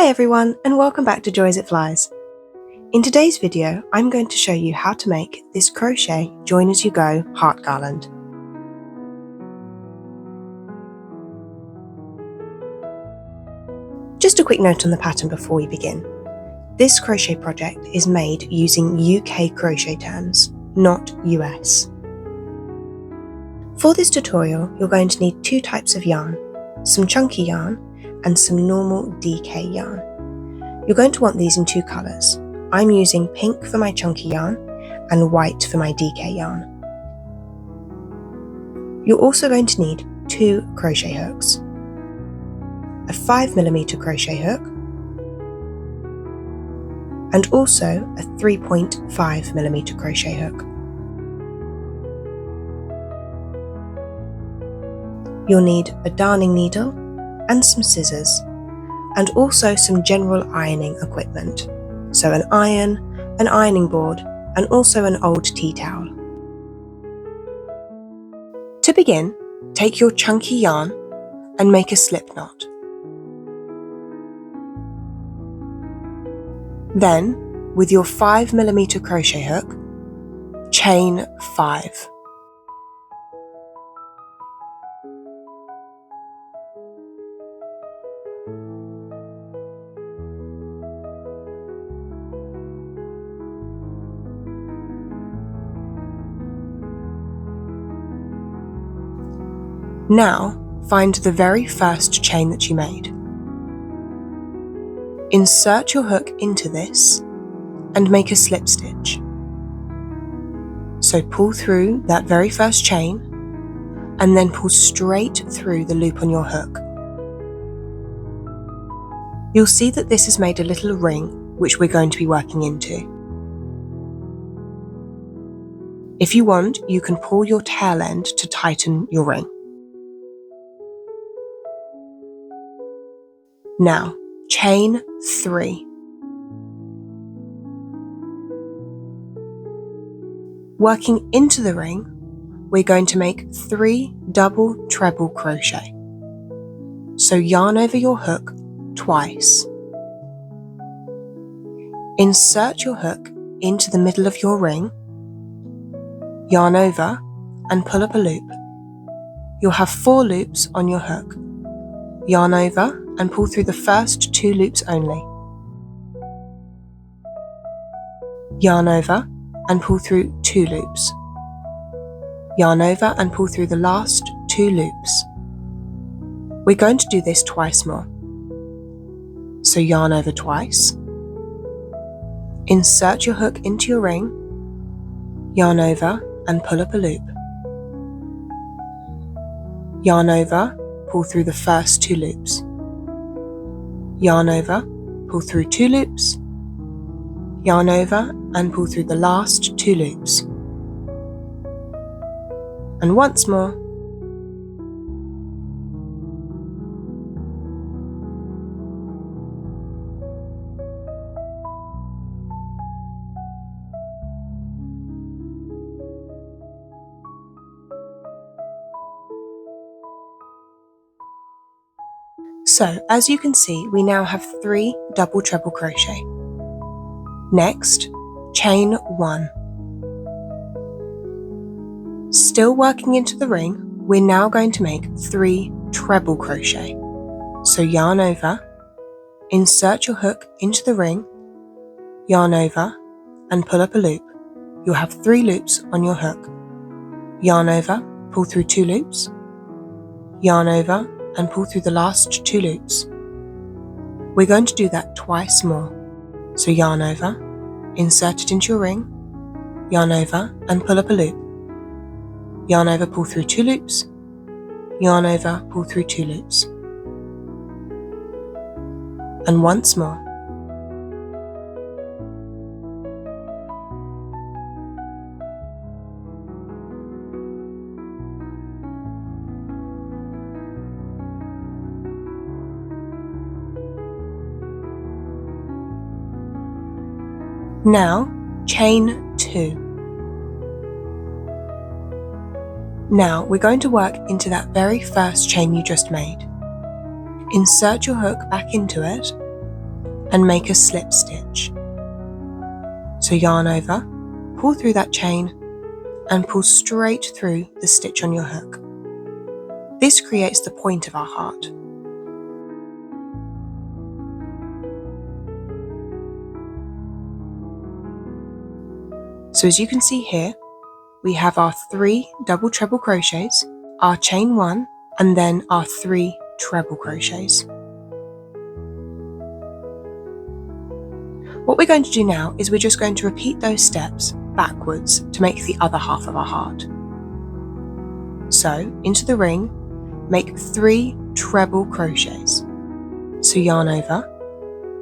Hi everyone, and welcome back to Joy as It Flies. In today's video, I'm going to show you how to make this crochet join as you go heart garland. Just a quick note on the pattern before we begin. This crochet project is made using UK crochet terms, not US. For this tutorial, you're going to need two types of yarn, some chunky yarn and some normal DK yarn. You're going to want these in two colours. I'm using pink for my chunky yarn and white for my DK yarn. You're also going to need two crochet hooks, a 5mm crochet hook and also a 3.5mm crochet hook. You'll need a darning needle and some scissors, and also some general ironing equipment, so an iron, an ironing board, and also an old tea towel. To begin, take your chunky yarn and make a slip knot. Then, with your 5mm crochet hook, chain 5. Now, find the very first chain that you made. Insert your hook into this and make a slip stitch. So pull through that very first chain and then pull straight through the loop on your hook. You'll see that this has made a little ring which we're going to be working into. If you want, you can pull your tail end to tighten your ring. Now, chain 3. Working into the ring, we're going to make 3 double treble crochet. So yarn over your hook twice. Insert your hook into the middle of your ring, yarn over and pull up a loop. You'll have 4 loops on your hook. Yarn over and pull through the first 2 loops only. Yarn over and pull through 2 loops. Yarn over and pull through the last 2 loops. We're going to do this twice more. So yarn over twice. Insert your hook into your ring, yarn over and pull up a loop. Yarn over, pull through the first 2 loops. Yarn over, pull through 2 loops, yarn over and pull through the last 2 loops. And once more. So, as you can see, we now have 3 double treble crochet. Next, chain 1. Still working into the ring, we're now going to make 3 treble crochet. So yarn over, insert your hook into the ring, yarn over and pull up a loop. You'll have 3 loops on your hook. Yarn over, pull through 2 loops, yarn over and pull through the last 2 loops. We're going to do that twice more. So yarn over, insert it into your ring, yarn over and pull up a loop. Yarn over, pull through 2 loops, yarn over, pull through 2 loops. And once more. Now, chain 2. Now, we're going to work into that very first chain you just made. Insert your hook back into it and make a slip stitch. So yarn over, pull through that chain and pull straight through the stitch on your hook. This creates the point of our heart. So as you can see here, we have our 3 double treble crochets, our chain 1, and then our 3 treble crochets. What we're going to do now is we're just going to repeat those steps backwards to make the other half of our heart. So into the ring, make 3 treble crochets. So yarn over,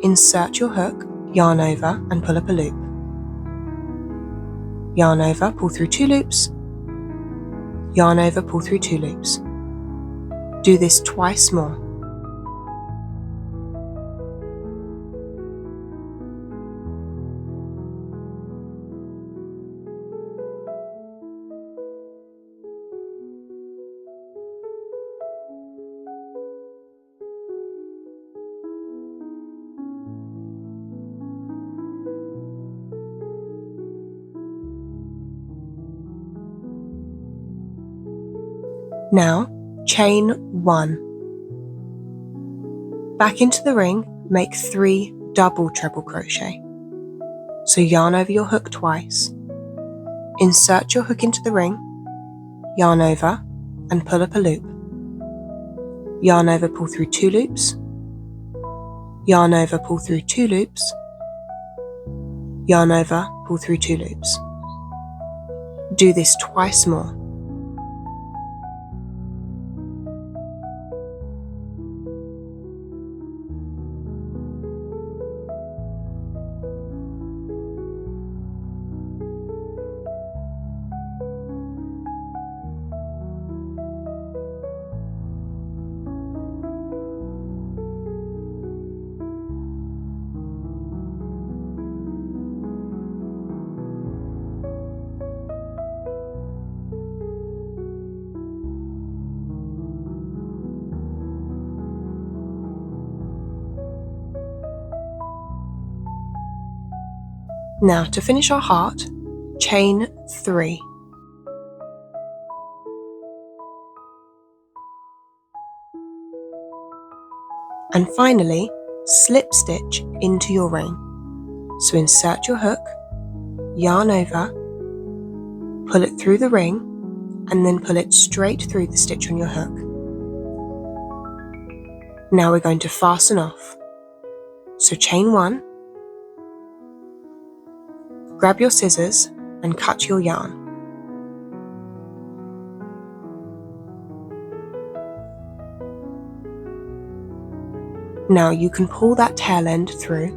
insert your hook, yarn over and pull up a loop. Yarn over, pull through 2 loops, yarn over, pull through 2 loops. Do this twice more. Now, chain 1. Back into the ring, make 3 double treble crochet. So yarn over your hook twice, insert your hook into the ring, yarn over and pull up a loop. Yarn over, pull through 2 loops, yarn over, pull through 2 loops, yarn over, pull through 2 loops. Do this twice more. Now to finish our heart, chain 3. And finally, slip stitch into your ring. So insert your hook, yarn over, pull it through the ring, and then pull it straight through the stitch on your hook. Now we're going to fasten off. So chain 1, grab your scissors and cut your yarn. Now you can pull that tail end through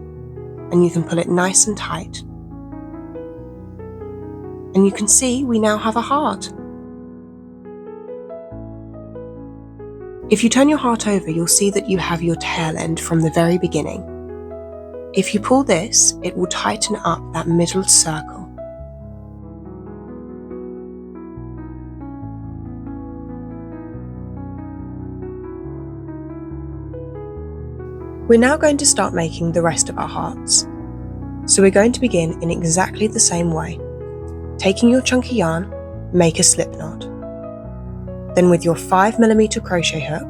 and you can pull it nice and tight. And you can see we now have a heart. If you turn your heart over, you'll see that you have your tail end from the very beginning. If you pull this, it will tighten up that middle circle. We're now going to start making the rest of our hearts. So we're going to begin in exactly the same way. Taking your chunky yarn, make a slip knot. Then with your 5mm crochet hook,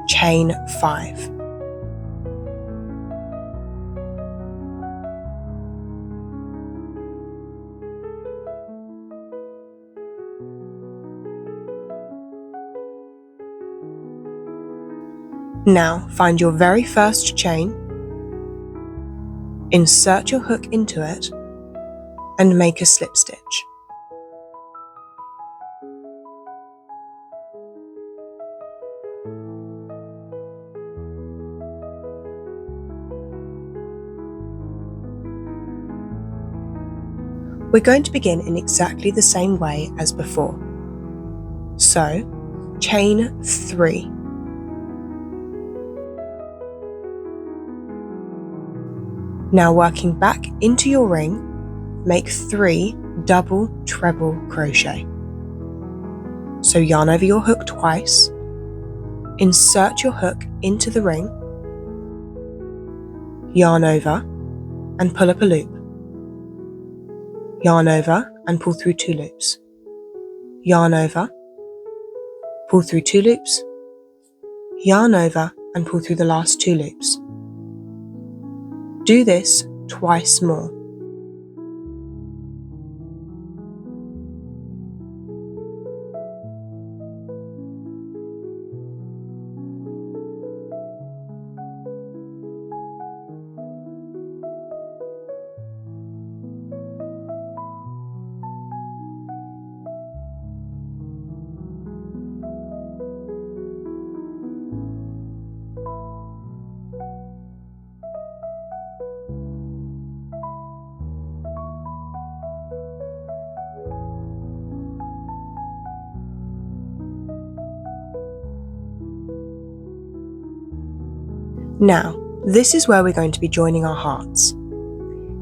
chain 5. Now find your very first chain, insert your hook into it, and make a slip stitch. We're going to begin in exactly the same way as before. So, chain 3. Now working back into your ring, make 3 double treble crochet. So yarn over your hook twice, insert your hook into the ring, yarn over and pull up a loop, yarn over and pull through 2 loops, yarn over, pull through 2 loops, yarn over and pull through the last 2 loops. Do this twice more. Now, this is where we're going to be joining our hearts.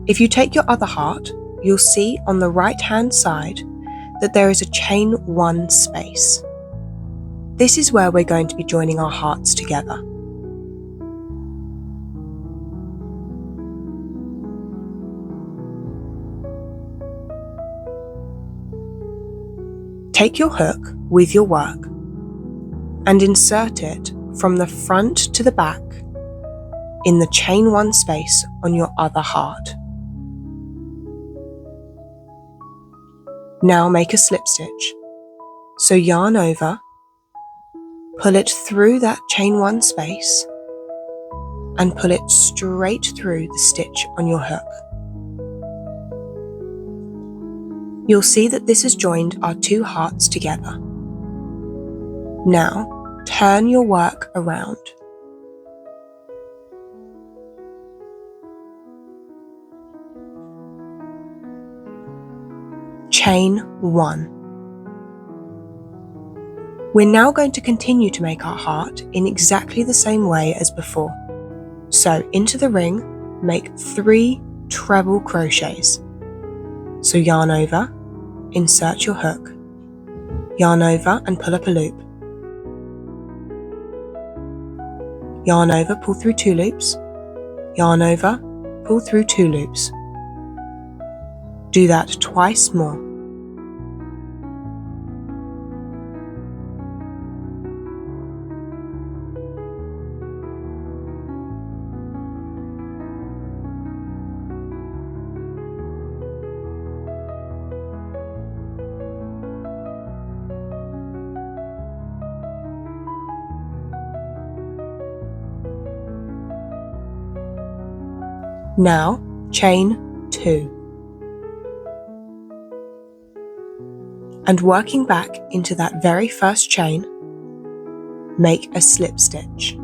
If you take your other heart, you'll see on the right-hand side that there is a chain 1 space. This is where we're going to be joining our hearts together. Take your hook with your work and insert it from the front to the back in the chain 1 space on your other heart. Now make a slip stitch. So yarn over, pull it through that chain 1 space and pull it straight through the stitch on your hook. You'll see that this has joined our 2 hearts together. Now turn your work around. Chain 1. We're now going to continue to make our heart in exactly the same way as before. So into the ring, make 3 treble crochets. So yarn over, insert your hook, yarn over and pull up a loop, yarn over, pull through 2 loops, yarn over, pull through 2 loops. Do that twice more. Now chain 2. And working back into that very first chain, make a slip stitch.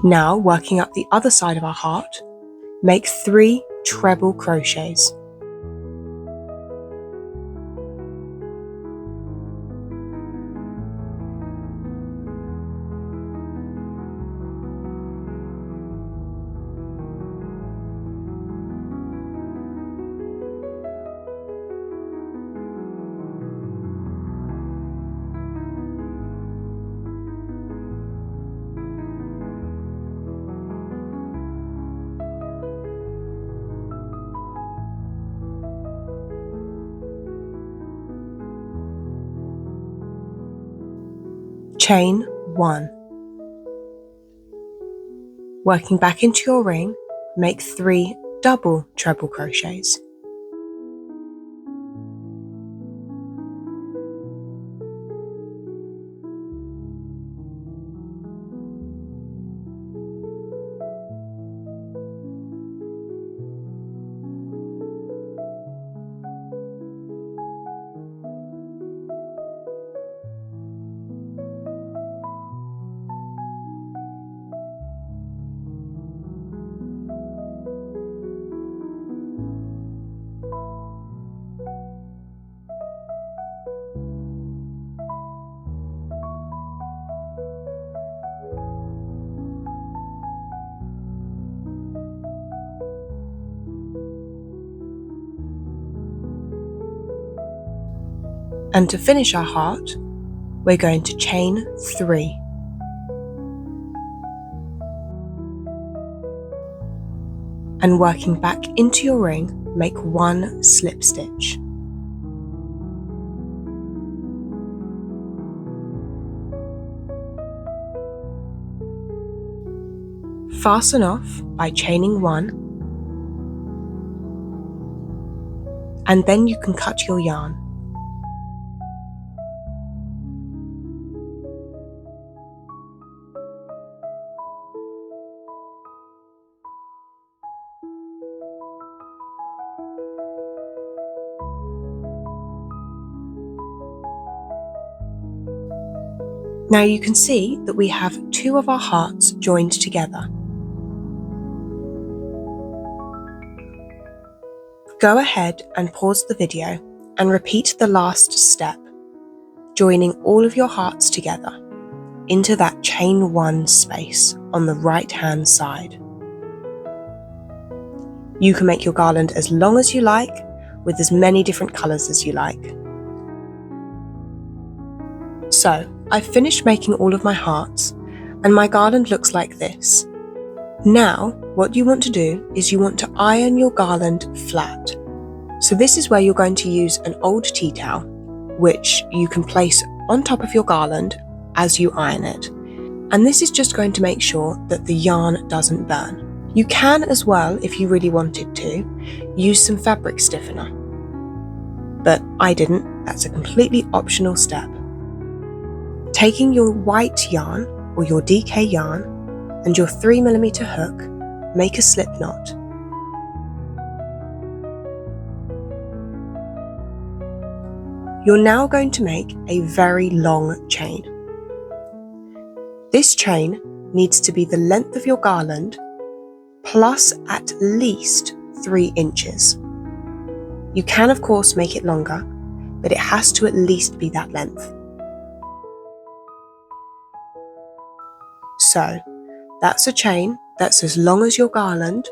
Now working up the other side of our heart, make 3 treble crochets. Chain 1. Working back into your ring, make 3 double treble crochets. And to finish our heart, we're going to chain 3. And working back into your ring, make 1 slip stitch. Fasten off by chaining 1, and then you can cut your yarn. Now you can see that we have 2 of our hearts joined together. Go ahead and pause the video and repeat the last step, joining all of your hearts together into that chain 1 space on the right hand side. You can make your garland as long as you like, with as many different colours as you like. So, I've finished making all of my hearts, and my garland looks like this. Now, what you want to do is you want to iron your garland flat. So this is where you're going to use an old tea towel, which you can place on top of your garland as you iron it. And this is just going to make sure that the yarn doesn't burn. You can as well, if you really wanted to, use some fabric stiffener. But I didn't, that's a completely optional step. Taking your white yarn or your DK yarn and your 3mm hook, make a slip knot. You're now going to make a very long chain. This chain needs to be the length of your garland plus at least 3 inches. You can of course make it longer, but it has to at least be that length. So that's a chain that's as long as your garland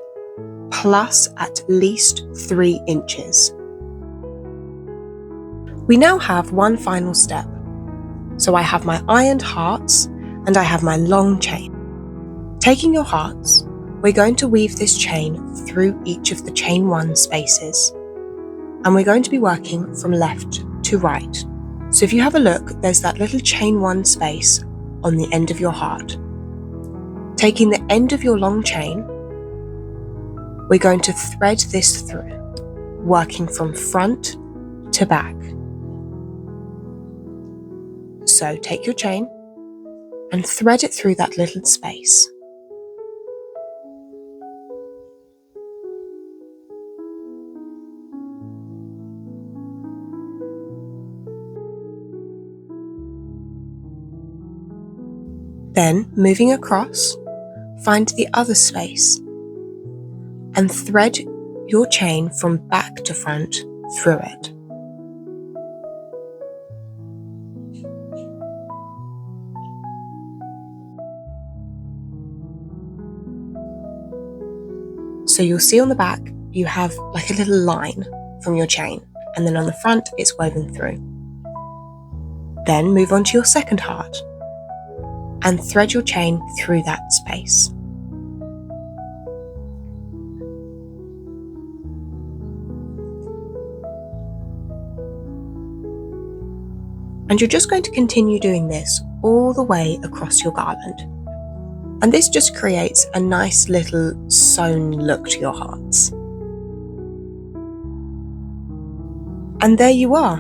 plus at least 3 inches. We now have one final step. So I have my ironed hearts and I have my long chain. Taking your hearts, we're going to weave this chain through each of the chain 1 spaces. And we're going to be working from left to right. So if you have a look, there's that little chain 1 space on the end of your heart. Taking the end of your long chain, we're going to thread this through, working from front to back. So take your chain and thread it through that little space. Then, moving across, find the other space and thread your chain from back to front through it. So you'll see on the back, you have like a little line from your chain, and then on the front, it's woven through. Then move on to your second heart and thread your chain through that space. And you're just going to continue doing this all the way across your garland. And this just creates a nice little sewn look to your hearts. And there you are.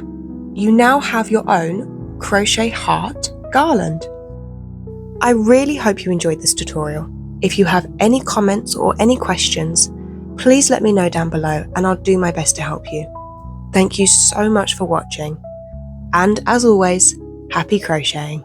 You now have your own crochet heart garland. I really hope you enjoyed this tutorial. If you have any comments or any questions, please let me know down below and I'll do my best to help you. Thank you so much for watching. And as always, happy crocheting.